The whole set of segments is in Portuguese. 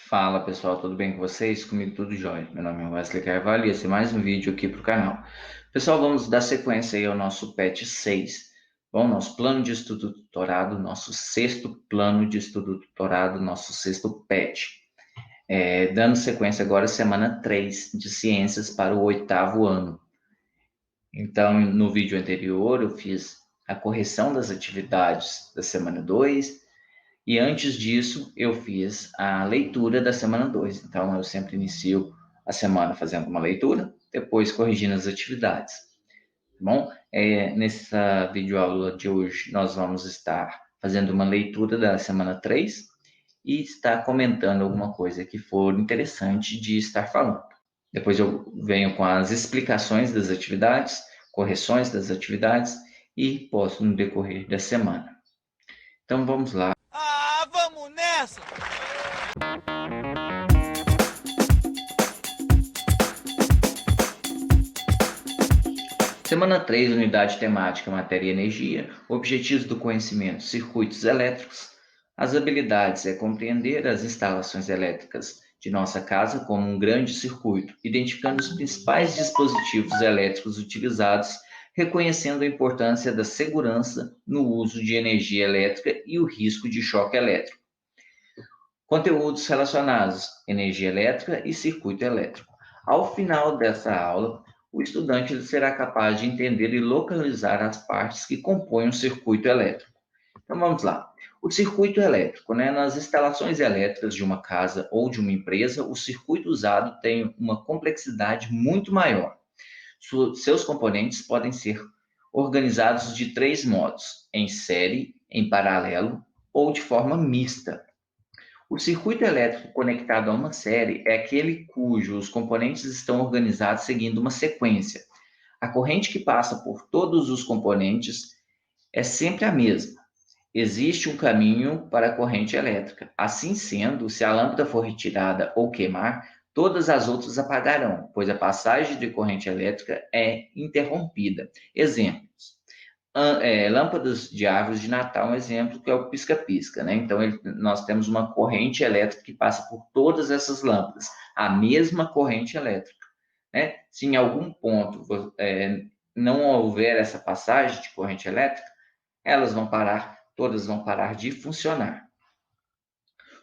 Fala pessoal, tudo bem com vocês? Comigo tudo jóia. Meu nome é Wesley Carvalho e esse é mais um vídeo aqui para o canal. Pessoal, vamos dar sequência aí ao nosso PET 6. Bom, nosso plano de estudo tutorado, nosso sexto plano de estudo tutorado, nosso sexto PET. Dando sequência agora, semana 3 de ciências para o oitavo ano. Então, no vídeo anterior, eu fiz a correção das atividades da semana 2. E antes disso, eu fiz a leitura da semana 2. Então, eu sempre inicio a semana fazendo uma leitura, depois corrigindo as atividades. Tá bom? Nessa videoaula de hoje, nós vamos estar fazendo uma leitura da semana 3 e estar comentando alguma coisa que for interessante de estar falando. Depois eu venho com as explicações das atividades, correções das atividades e posto no decorrer da semana. Então, vamos lá. Vamos nessa! Semana 3, unidade temática Matéria e Energia, objetivos do conhecimento, circuitos elétricos. As habilidades é compreender as instalações elétricas de nossa casa como um grande circuito, identificando os principais dispositivos elétricos utilizados, reconhecendo a importância da segurança no uso de energia elétrica e o risco de choque elétrico. Conteúdos relacionados, energia elétrica e circuito elétrico. Ao final dessa aula, o estudante será capaz de entender e localizar as partes que compõem um circuito elétrico. Então vamos lá. O circuito elétrico, nas instalações elétricas de uma casa ou de uma empresa, o circuito usado tem uma complexidade muito maior. Seus componentes podem ser organizados de 3 modos: em série, em paralelo ou de forma mista. O circuito elétrico conectado a uma série é aquele cujos componentes estão organizados seguindo uma sequência. A corrente que passa por todos os componentes é sempre a mesma. Existe um caminho para a corrente elétrica. Assim sendo, se a lâmpada for retirada ou queimar, todas as outras apagarão, pois a passagem de corrente elétrica é interrompida. Exemplos: lâmpadas de árvores de Natal, um exemplo que é o pisca-pisca, né? Então, nós temos uma corrente elétrica que passa por todas essas lâmpadas, a mesma corrente elétrica, né? Se em algum ponto não houver essa passagem de corrente elétrica, todas vão parar de funcionar.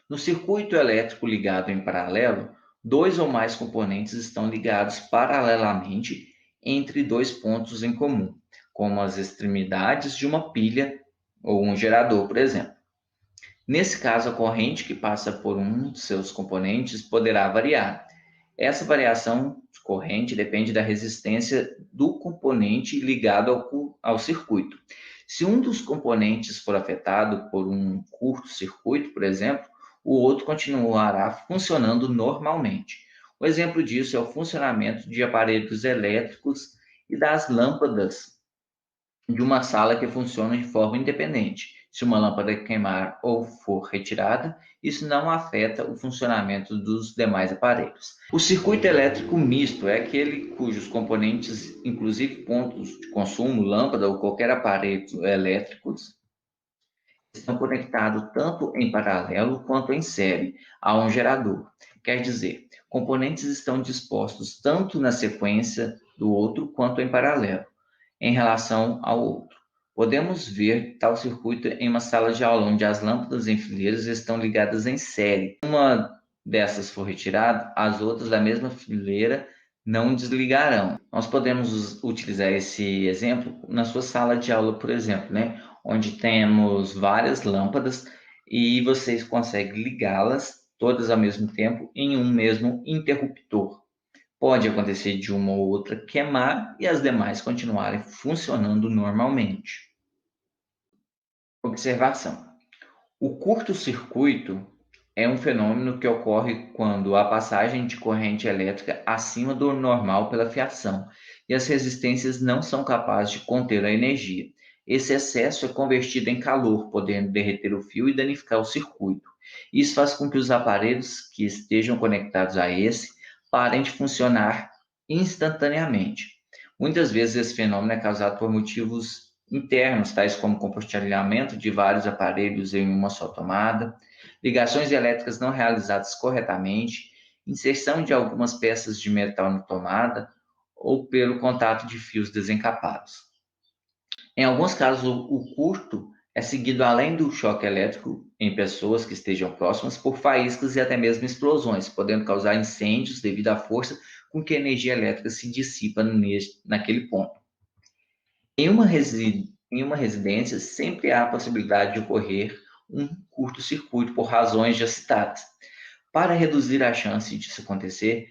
No circuito elétrico ligado em paralelo, 2 ou mais componentes estão ligados paralelamente entre 2 pontos em comum, como as extremidades de uma pilha ou um gerador, por exemplo. Nesse caso, a corrente que passa por um de seus componentes poderá variar. Essa variação de corrente depende da resistência do componente ligado ao circuito. Se um dos componentes for afetado por um curto-circuito, por exemplo, o outro continuará funcionando normalmente. O exemplo disso é o funcionamento de aparelhos elétricos e das lâmpadas de uma sala que funciona de forma independente. Se uma lâmpada queimar ou for retirada, isso não afeta o funcionamento dos demais aparelhos. O circuito elétrico misto é aquele cujos componentes, inclusive pontos de consumo, lâmpada ou qualquer aparelho elétricos, estão conectados tanto em paralelo quanto em série a um gerador. Quer dizer, componentes estão dispostos tanto na sequência do outro quanto em paralelo em relação ao outro. Podemos ver tal circuito em uma sala de aula onde as lâmpadas em fileiras estão ligadas em série. Uma dessas for retirada, as outras da mesma fileira não desligarão. Nós podemos utilizar esse exemplo na sua sala de aula, por exemplo, né? Onde temos várias lâmpadas e vocês conseguem ligá-las todas ao mesmo tempo em um mesmo interruptor. Pode acontecer de uma ou outra queimar e as demais continuarem funcionando normalmente. Observação: o curto-circuito é um fenômeno que ocorre quando há passagem de corrente elétrica acima do normal pela fiação e as resistências não são capazes de conter a energia. Esse excesso é convertido em calor, podendo derreter o fio e danificar o circuito. Isso faz com que os aparelhos que estejam conectados a esse parem de funcionar instantaneamente. Muitas vezes esse fenômeno é causado por motivos internos, tais como compartilhamento de vários aparelhos em uma só tomada. ligações elétricas não realizadas corretamente, inserção de algumas peças de metal na tomada ou pelo contato de fios desencapados. Em alguns casos, o curto é seguido além do choque elétrico em pessoas que estejam próximas por faíscas e até mesmo explosões, podendo causar incêndios devido à força com que a energia elétrica se dissipa naquele ponto. Em uma residência, sempre há a possibilidade de ocorrer um curto-circuito por razões já citadas. Para reduzir a chance disso acontecer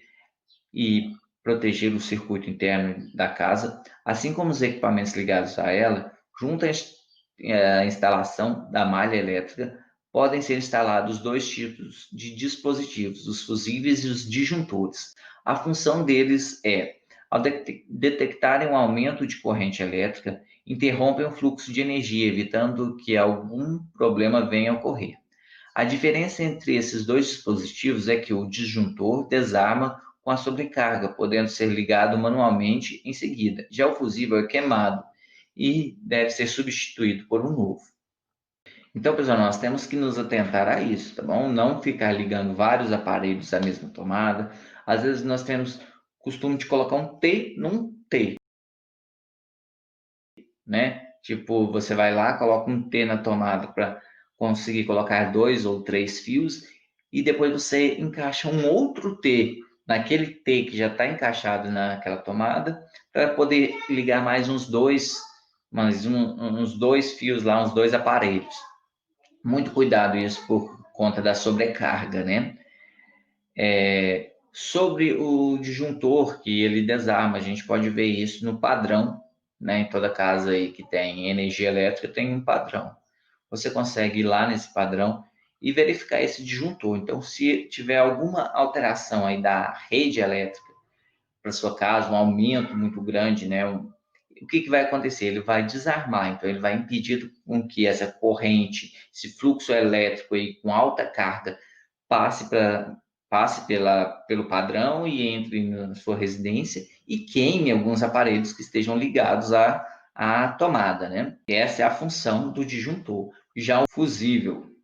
e proteger o circuito interno da casa, assim como os equipamentos ligados a ela, junto à instalação da malha elétrica, podem ser instalados dois tipos de dispositivos, os fusíveis e os disjuntores. A função deles é, ao detectarem um aumento de corrente elétrica, interrompem o fluxo de energia, evitando que algum problema venha a ocorrer. A diferença entre esses dois dispositivos é que o disjuntor desarma com a sobrecarga, podendo ser ligado manualmente em seguida. Já o fusível é queimado e deve ser substituído por um novo. Então, pessoal, nós temos que nos atentar a isso, tá bom? Não ficar ligando vários aparelhos à mesma tomada. Às vezes nós temos costume de colocar um T num T, né? Tipo, você vai lá, coloca um T na tomada para conseguir colocar 2 ou 3 fios e depois você encaixa um outro T naquele T que já está encaixado naquela tomada para poder ligar mais uns dois fios lá, uns dois aparelhos. Muito cuidado isso por conta da sobrecarga, né? Sobre o disjuntor que ele desarma, a gente pode ver isso no padrão, né? Em toda casa aí que tem energia elétrica tem um padrão. Você consegue ir lá nesse padrão e verificar esse disjuntor. Então, se tiver alguma alteração aí da rede elétrica para sua casa, um aumento muito grande, né? O que vai acontecer? Ele vai desarmar, então ele vai impedir com que essa corrente, esse fluxo elétrico aí com alta carga passe pelo padrão e entre na sua residência e queime alguns aparelhos que estejam ligados à tomada, né? Essa é a função do disjuntor. Já o fusível.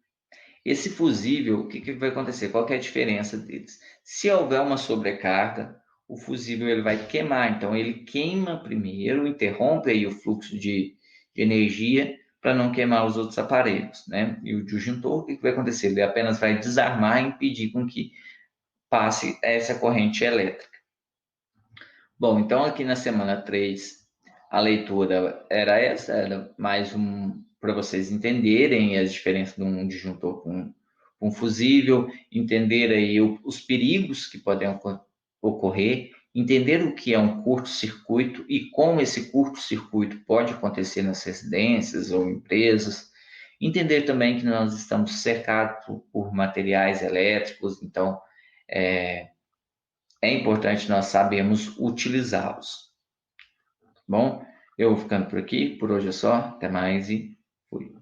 Esse fusível, o que vai acontecer? Qual que é a diferença deles? Se houver uma sobrecarga, o fusível ele vai queimar, então ele queima primeiro, interrompe aí o fluxo de energia para não queimar os outros aparelhos, né? E o disjuntor, o que vai acontecer? Ele apenas vai desarmar e impedir com que passe essa corrente elétrica. Bom, então aqui na semana 3, a leitura era essa, era mais para vocês entenderem as diferenças de um disjuntor com um fusível, entender aí os perigos que podem ocorrer, entender o que é um curto-circuito e como esse curto-circuito pode acontecer nas residências ou empresas, entender também que nós estamos cercados por materiais elétricos, então é importante nós sabermos utilizá-los. Bom, eu vou ficando por aqui, por hoje é só, até mais e fui.